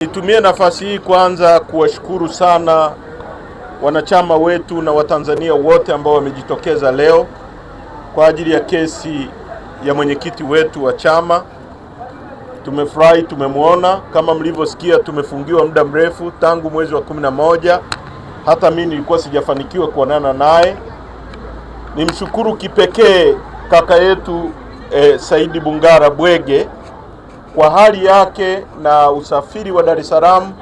Nitumie nafasi hii kwanza kuwashukuru sana wanachama wetu na Watanzania wote ambao wamejitokeza leo kwa ajili ya kesi ya mwenyekiti wetu wa chama. Tumefurahi, tumemwona. Kama mlivyosikia, tumefungiwa muda mrefu tangu mwezi wa 11. Hata mimi nilikuwa sijafanikiwa kuonana naye. Nimshukuru kipekee kaka yetu Saidi Bungara Bwege kwa hali yake na usafiri wa Dar es Salaam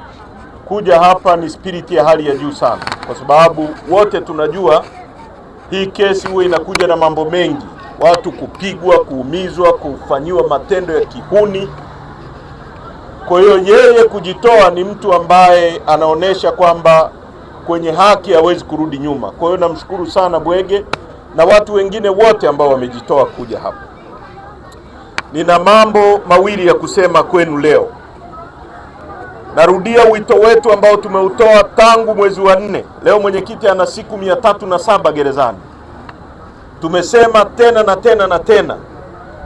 kuja hapa. Ni spirit ya hali ya juu sana, kwa sababu wote tunajua hii kesi huwa inakuja na mambo mengi, watu kupigwa, kuumizwa, kufanyiwa matendo ya kihuni. Kwa hiyo yeye kujitoa ni mtu ambaye anaonesha kwamba kwenye haki hawezi kurudi nyuma. Kwa hiyo namshukuru sana Bwege na watu wengine wote ambao wamejitoa kuja hapa. Nina mambo mawili ya kusema kwenu leo. Narudia wito wetu ambao tumeutoa tangu mwezi wa 4. Leo mwenyekiti ana siku 307 gerezani. Tumesema tena na tena na tena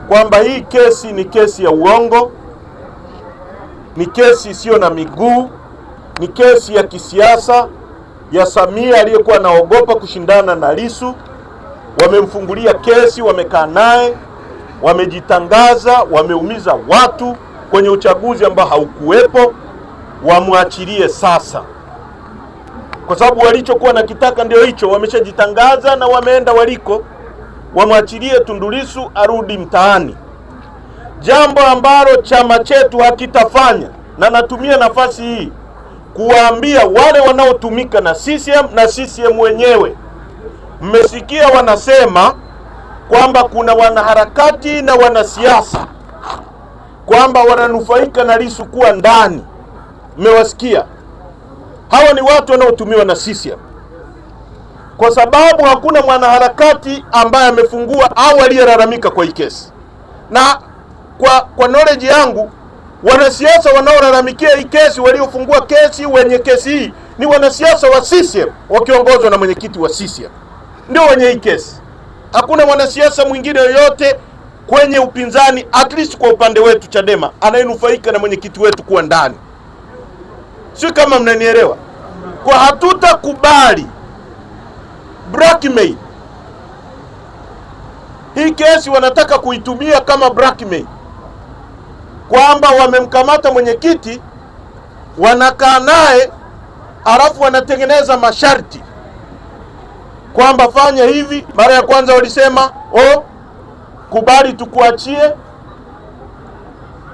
kwamba hii kesi ni kesi ya uongo, ni kesi isiyo na miguu, ni kesi ya kisiasa ya Samia aliyekuwa anaogopa kushindana na Lissu. Wamemfungulia kesi, wamekaa naye, wamejitangaza, wameumiza watu kwenye uchaguzi ambao haukuwepo. Wamwachilie sasa, kwa sababu walichokuwa nakitaka ndio hicho. Wameshajitangaza na wameenda waliko. Wamwachilie Tundu Lissu arudi mtaani, jambo ambalo chama chetu hakitafanya. Na natumia nafasi hii kuwaambia wale wanaotumika na CCM na CCM wenyewe. Mmesikia wanasema kwamba kuna wanaharakati na wanasiasa kwamba wananufaika na Lissu kuwa ndani. Mmewasikia? Hawa ni watu wanaotumiwa na CCM, kwa sababu hakuna mwanaharakati ambaye amefungua au aliyelalamika kwa hii kesi. Na kwa knowledge yangu, wanasiasa wanaolalamikia hii kesi, waliofungua kesi, wenye kesi hii ni wanasiasa wa CCM wakiongozwa na mwenyekiti wa CCM, ndio wenye hii kesi. Hakuna mwanasiasa mwingine yoyote kwenye upinzani, at least kwa upande wetu Chadema, anayenufaika na mwenyekiti wetu kuwa ndani. Sio kama mnanielewa? Kwa hatutakubali blackmail. Hii kesi wanataka kuitumia kama blackmail, kwamba wamemkamata mwenyekiti, wanakaa naye, alafu wanatengeneza masharti kwamba fanya hivi. Mara ya kwanza walisema kubali tukuachie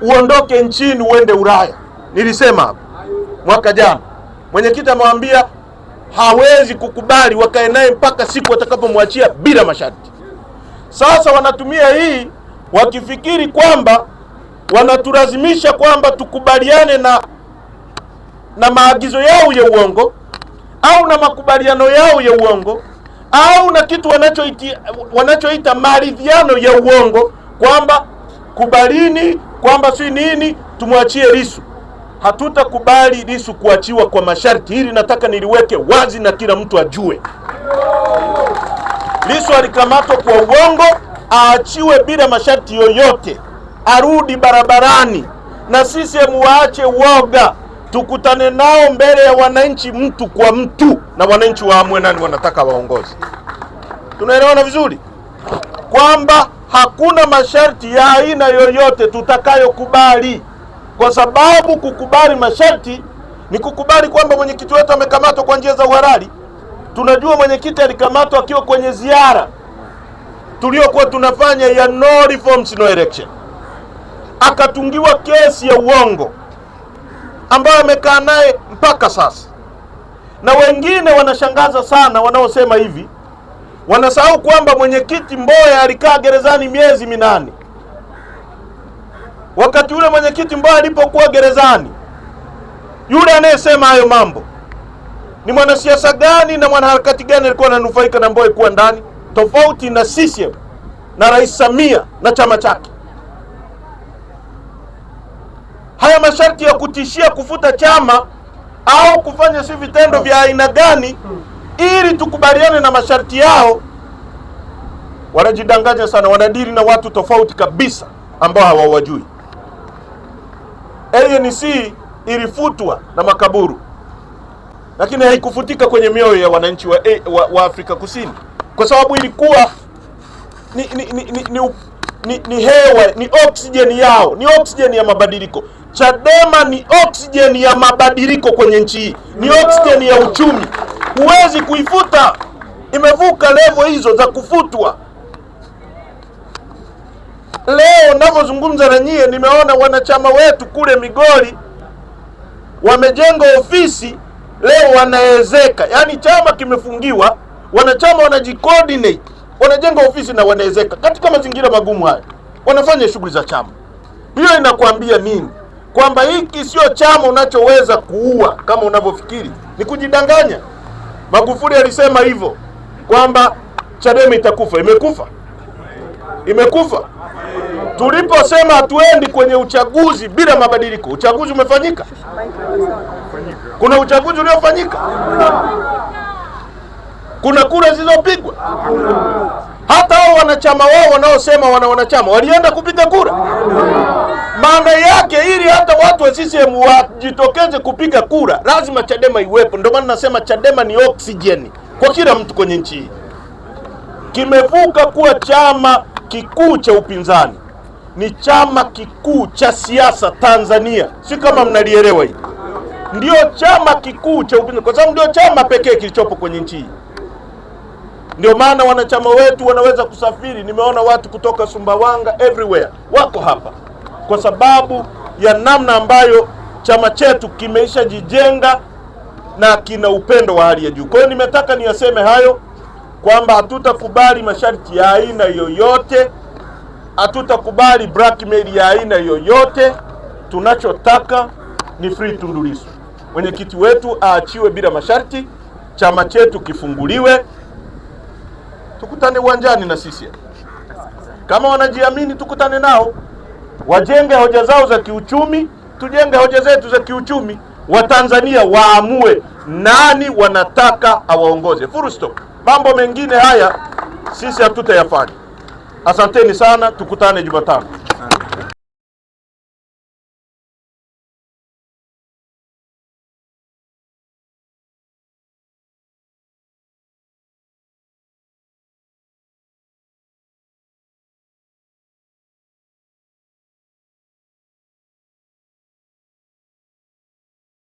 uondoke nchini uende Ulaya. Nilisema hapo mwaka jana. Mwenyekiti amwambia hawezi kukubali, wakae naye mpaka siku watakapomwachia bila masharti. Sasa wanatumia hii wakifikiri kwamba wanatulazimisha kwamba tukubaliane na maagizo yao ya uongo, au na makubaliano yao ya uongo, au na kitu wanachoita maridhiano ya uongo, kwamba kubalini, kwamba si nini, tumwachie Lissu. Hatutakubali Lissu kuachiwa kwa masharti. Hili nataka niliweke wazi na kila mtu ajue. Lissu alikamatwa kwa uongo, aachiwe bila masharti yoyote, arudi barabarani, na sisi waache uoga, tukutane nao mbele ya wananchi, mtu kwa mtu, na wananchi waamue nani wanataka waongozi. Tunaelewana vizuri kwamba hakuna masharti ya aina yoyote tutakayokubali, kwa sababu kukubali masharti ni kukubali kwamba mwenyekiti wetu amekamatwa kwa njia za uhalali. Tunajua mwenyekiti alikamatwa akiwa kwenye ziara tuliokuwa tunafanya ya no reforms no election, akatungiwa kesi ya uongo ambayo amekaa naye mpaka sasa. Na wengine wanashangaza sana wanaosema hivi, wanasahau kwamba mwenyekiti Mboya alikaa gerezani miezi 8. Wakati ule mwenyekiti Mboya alipokuwa gerezani, yule anayesema hayo mambo ni mwanasiasa gani na mwanaharakati gani alikuwa ananufaika na Mboya kuwa ndani, tofauti na CCM na Rais Samia na chama chake? Haya masharti ya kutishia kufuta chama au kufanya si vitendo vya aina gani ili tukubaliane na masharti yao, wanajidanganya sana. Wanadili na watu tofauti kabisa ambao hawawajui. ANC ilifutwa na makaburu, lakini haikufutika kwenye mioyo ya wananchi wa Afrika Kusini, kwa sababu ilikuwa ni hewa, ni oksijeni yao, ni oksijeni ya mabadiliko. Chadema ni oksijeni ya mabadiliko kwenye nchi hii, ni oksijeni ya uchumi. Huwezi kuifuta, imevuka level hizo za kufutwa. Leo ninavyozungumza na nyie, nimeona wanachama wetu kule Migori wamejenga ofisi leo, wanaezeka. Yaani chama kimefungiwa, wanachama wanajicoordinate, wanajenga ofisi na wanaezeka katika mazingira magumu haya, wanafanya shughuli za chama. Hiyo inakwambia nini? Kwamba hiki sio chama unachoweza kuua kama unavyofikiri, ni kujidanganya. Magufuli alisema hivyo kwamba Chadema itakufa. Imekufa? Imekufa. Tuliposema hatuendi kwenye uchaguzi bila mabadiliko, uchaguzi umefanyika? Kuna uchaguzi uliofanyika? Kuna kura zilizopigwa? Hata hao wanachama wao wanaosema wanachama walienda kupiga kura. Maana yake ili hata watu wa CCM wajitokeze kupiga kura, lazima Chadema iwepo. Ndio maana nasema Chadema ni oksijeni kwa kila mtu kwenye nchi hii. Kimevuka kuwa chama kikuu cha upinzani, ni chama kikuu cha siasa Tanzania. Si kama mnalielewa hili. Ndio chama kikuu cha upinzani kwa sababu ndio chama pekee kilichopo kwenye nchi hii. Ndio maana wanachama wetu wanaweza kusafiri. Nimeona watu kutoka Sumbawanga everywhere wako hapa kwa sababu ya namna ambayo chama chetu kimeshajijenga na kina upendo wa hali ya juu. Kwa hiyo nimetaka niyaseme hayo kwamba hatutakubali masharti ya aina yoyote, hatutakubali blackmail ya aina yoyote. Tunachotaka ni free Tundu Lissu. Mwenyekiti wetu aachiwe bila masharti, chama chetu kifunguliwe, tukutane uwanjani na sisi. Kama wanajiamini tukutane nao, wajenge hoja zao za kiuchumi, tujenge hoja zetu za kiuchumi. Watanzania waamue nani wanataka awaongoze. Full stop. Mambo mengine haya sisi hatutayafanya. Asanteni sana, tukutane Jumatano.